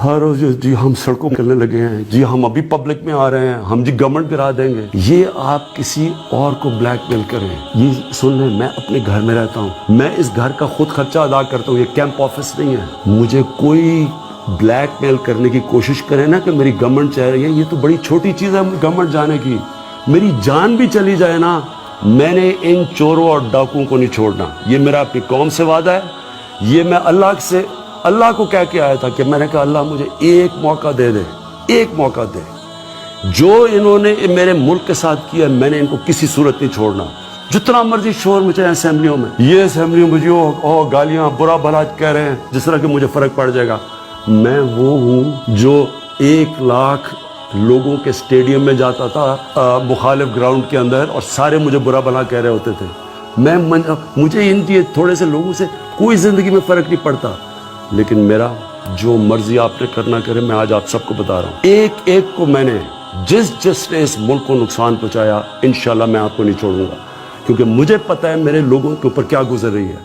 ہر روز جی ہم سڑکوں میں چلنے لگے ہیں، جی ہم ابھی پبلک میں آ رہے ہیں، ہم جی گورنمنٹ گرا دیں گے. یہ آپ کسی اور کو بلیک میل کریں. یہ سن لیں، میں اپنے گھر میں رہتا ہوں، میں اس گھر کا خود خرچہ ادا کرتا ہوں، یہ کیمپ آفس نہیں ہے. مجھے کوئی بلیک میل کرنے کی کوشش کرے نا کہ میری گورنمنٹ چاہ رہی ہے، یہ تو بڑی چھوٹی چیز ہے گورنمنٹ جانے کی. میری جان بھی چلی جائے نا، میں نے ان چوروں اور ڈاکوؤں کو نہیں چھوڑنا. یہ میرا اپنی قوم سے وعدہ ہے. یہ میں اللہ کو کہہ کے آیا تھا کہ میں نے کہا اللہ مجھے ایک موقع دے دے، ایک موقع دے. جو انہوں نے میرے ملک کے ساتھ کیا میں نے ان کو کسی صورت نہیں چھوڑنا. جتنا مرضی شور مچے اسمبلیوں میں، یہ اسمبلیوں میں جو گالیاں برا بھلا کہہ رہے ہیں جس طرح کہ مجھے فرق پڑ جائے گا. میں وہ ہوں جو 1 لاکھ لوگوں کے اسٹیڈیم میں جاتا تھا مخالف گراؤنڈ کے اندر، اور سارے مجھے برا بھلا کہہ رہے ہوتے تھے. مجھے ان تھوڑے سے لوگوں سے کوئی زندگی میں فرق نہیں پڑتا، لیکن میرا جو مرضی آپ نے کرنا کرے. میں آج آپ سب کو بتا رہا ہوں، ایک ایک کو میں نے جس نے اس ملک کو نقصان پہنچایا، انشاءاللہ میں آپ کو نہیں چھوڑوں گا، کیونکہ مجھے پتہ ہے میرے لوگوں کے اوپر کیا گزر رہی ہے.